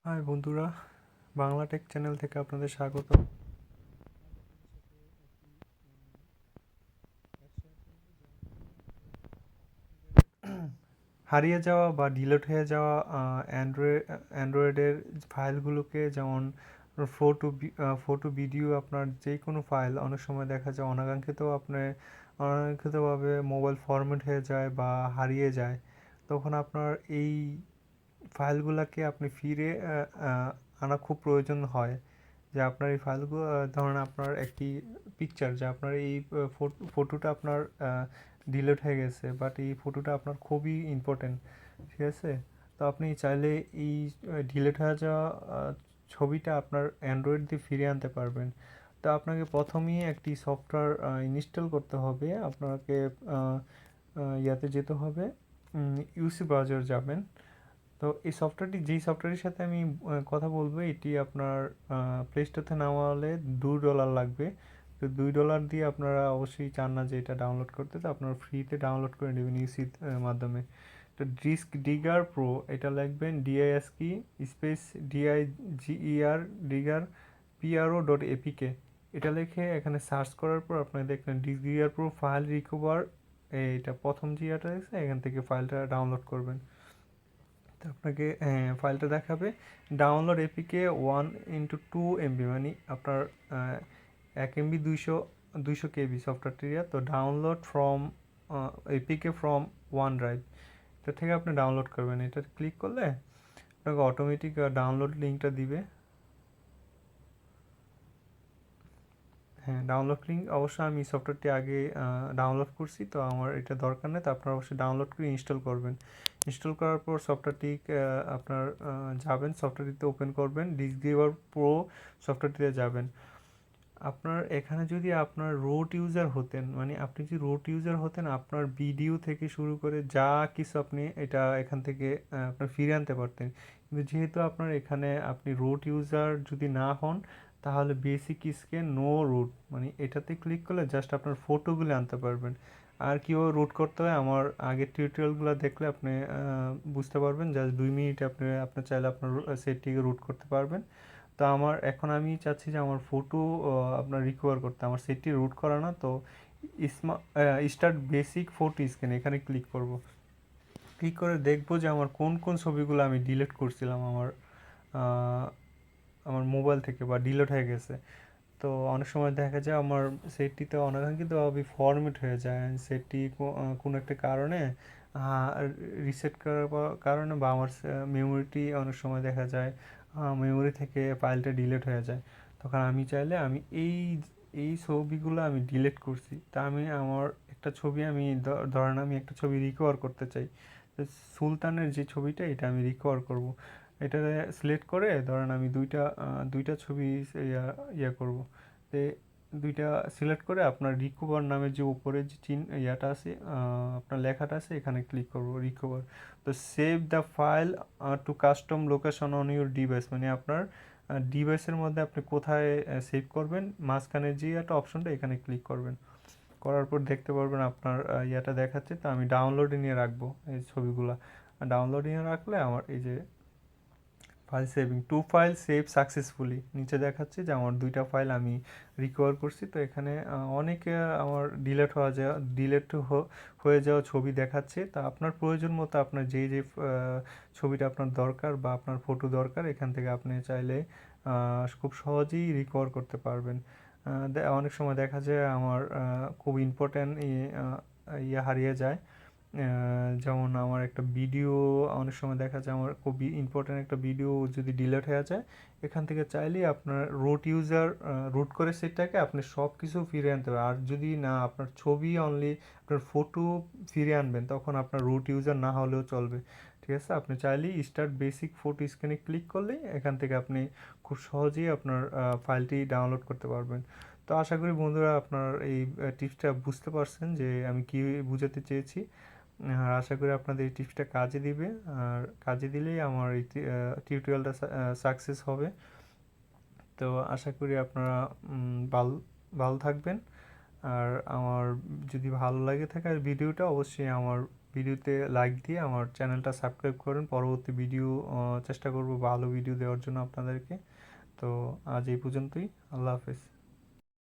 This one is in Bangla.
হাই বন্ধুরা, বাংলা টেক চ্যানেল থেকে আপনাদের স্বাগত। হারিয়ে যাওয়া বা ডিলিট হয়ে যাওয়া অ্যান্ড্রয়েডের ফাইলগুলোকে, যেমন ফটো ভিডিও, আপনার যে কোনো ফাইল অনেক সময় দেখা যায় অনাকাঙ্ক্ষিতভাবে মোবাইল ফরম্যাট হয়ে যায় বা হারিয়ে যায়। তখন আপনার এই ফাইলগুলোকে আপনি ফিরে আনা খুব প্রয়োজন হয়। যে আপনার এই ফাইলগুলো, ধরুন আপনার একটি পিকচার, যে আপনার এই ফটোটা আপনার ডিলিট হয়ে গেছে, বাট এই ফটোটা আপনার খুবই ইম্পর্টেন্ট, ঠিক আছে? তো আপনি চাইলে এই ডিলিট হয়ে যাওয়া ছবিটা আপনার অ্যান্ড্রয়েড দিয়ে ফিরিয়ে আনতে পারবেন। তো আপনাকে প্রথমেই একটি সফটওয়্যার ইনস্টল করতে হবে। আপনাকে ইয়াতে যেতে হবে, ইউসি ব্রাউজার যাবেন। তো এই সফটওয়্যারটি, যেই সফটওয়্যারের সাথে আমি কথা বলবো, এটি আপনার প্লে স্টোর নামালে $2 লাগবে। তো $2 দিয়ে আপনারা অবশ্যই চান না যে এটা ডাউনলোড করতে, তো আপনারা ফ্রিতে ডাউনলোড করে নেবেন ইউসির মাধ্যমে। তো ডিস্ক ডিগার প্রো, এটা লিখবেন DISK space DIGER digger PRO.APK। এটা লিখে এখানে সার্চ করার পর আপনারা দেখবেন disk digger pro file recover, এইটা প্রথম জিয়াটা আছে, এখান থেকে ফাইলটা ডাউনলোড করবেন। তো আপনাকে ফাইলটা দেখাবে ডাউনলোড এপিকে 1x2 MB, মানে আপনার 1 MB 200 KB সফটওয়্যারটি। তো download from APK from one drive, এটা থেকে আপনি ডাউনলোড করবেন। এটা ক্লিক করলে আপনাকে অটোমেটিক ডাউনলোড লিঙ্কটা দিবে। হ্যাঁ, ডাউনলোড লিঙ্ক অবশ্যই আমি সফটওয়্যারটি আগে ডাউনলোড করছি, তো আমার এটা দরকার নেই। তো আপনারা অবশ্যই ডাউনলোড করে ইনস্টল করবেন। ইনস্টল করার পর সফটওয়্যারটি আপনার যাবেন, সফটওয়্যারটিতে ওপেন করবেন, ডিসক্রিভার প্রো সফটওয়্যারটিতে যাবেন। আপনার এখানে যদি আপনার রুট ইউজার হতেন, মানে আপনি যদি রুট ইউজার হতেন, আপনার ভিডিও থেকে শুরু করে যা কিছু আপনি এটা এখান থেকে আপনার ফিরে আনতে পারতেন। কিন্তু যেহেতু আপনার এখানে আপনি রুট ইউজার যদি না হন, তাহলে বেসিক স্ক্যান নো রুট, মানে এটাতে ক্লিক করলে জাস্ট আপনার ফটোগুলো আনতে পারবেন। আর কীভাবে রুট করতে হয় আমার আগের টিউটোরিয়ালগুলো দেখলে আপনি বুঝতে পারবেন। জাস্ট 2 মিনিটে আপনার চাইলে আপনার সেটটিকে রুট করতে পারবেন। তো এখন আমি চাচ্ছি যে আমার ফটো আপনার রিকভার করতে, আমার সেটটি রুট করা না। তো স্টার্ট বেসিক ফটো স্ক্যান, এখানে ক্লিক করব। ক্লিক করে দেখব যে আমার কোন কোন ছবিগুলো আমি ডিলিট করছিলাম আহ, আমার মোবাইল থেকে বা ডিলিট হয়ে গেছে। তো অনেক সময় দেখা যায় আমার সেটটিতে অনাকাঙ্ক্ষিতভাবে ফরম্যাট হয়ে যায়। সেটটি কোনো একটা কারণে রিসেট করার কারণে, বা আমার মেমোরিটি অনেক সময় দেখা যায় মেমোরি থেকে ফাইলটা ডিলিট হয়ে যায়। তখন আমি চাইলে আমি এই এই ছবিগুলো আমি ডিলিট করছি, তা আমি আমার একটা ছবি, আমি ধরেন আমি একটা ছবি রিকভার করতে চাই। তো সুলতানের যে ছবিটা, এটা আমি রিকভার করব। এটা সিলেক্ট করে ধরেন আমি দুইটা ছবি ইয়া করব। তো দুইটা সিলেক্ট করে আপনার রিকভার নামের যে উপরে যে ইয়াটা আছে, আপনার লেখাটা আছে, এখানে ক্লিক করব রিকভার। তো save the file to custom location on your device, মানে আপনার ডিভাইসের মধ্যে আপনি কোথায় সেভ করবেন, মাঝখানে যে একটা অপশনটা, এখানে ক্লিক করবেন। করার পর দেখতে পারবেন আপনার ইয়াটা দেখাচ্ছে। তো আমি ডাউনলোডে নিয়ে রাখবো এই ছবিগুলা। ডাউনলোডে নিয়ে রাখলে আমার এই যে file saving, two file save successfully, নিচে দেখাচ্ছে যে আমার দুইটা ফাইল আমি রিকভার করছি। তো এখানে অনেকে আমার ডিলেট হয়ে যাওয়া ছবি দেখাচ্ছে। তা আপনার প্রয়োজন মতো আপনার যে ছবিটা আপনার দরকার বা আপনার ফটো দরকার, এখান থেকে আপনি চাইলে খুব সহজেই রিকভার করতে পারবেন। অনেক সময় দেখা যায় আমার খুব ইম্পর্ট্যান্ট ইয়ে হারিয়ে যায়। যেমন আমার একটা ভিডিও, অনেক সময় দেখা যায় আমার খুবই ইম্পর্ট্যান্ট একটা ভিডিও যদি ডিলিট হয়ে যায়, এখান থেকে চাইলেই আপনার রুট করে সেটাকে আপনি সব কিছু ফিরে আনতে পারবেন। আর যদি না, আপনার ছবি অনলি, আপনার ফটো ফিরে আনবেন, তখন আপনার রুট ইউজার না হলেও চলবে, ঠিক আছে? আপনি চাইলেই স্টার্ট বেসিক ফটো স্ক্যানে ক্লিক করলেই এখান থেকে আপনি খুব সহজেই আপনার ফাইলটি ডাউনলোড করতে পারবেন। তো আশা করি বন্ধুরা আপনার এই টিপসটা বুঝতে পারছেন যে আমি কী বোঝাতে চেয়েছি। আর আশা করি আপনাদের এই টিপসটা কাজে দিবে। আর কাজে দিলেই আমার এই টিউটোরিয়ালটা সাকসেস হবে। তো আশা করি আপনারা ভালো ভালো থাকবেন। আর আমার যদি ভালো লাগে থাকে আর ভিডিওটা, অবশ্যই আমার ভিডিওতে লাইক দিয়ে আমার চ্যানেলটা সাবস্ক্রাইব করুন। পরবর্তী ভিডিও চেষ্টা করব ভালো ভিডিও দেওয়ার জন্য আপনাদেরকে। তো আজ এই পর্যন্তই। আল্লাহ হাফেজ।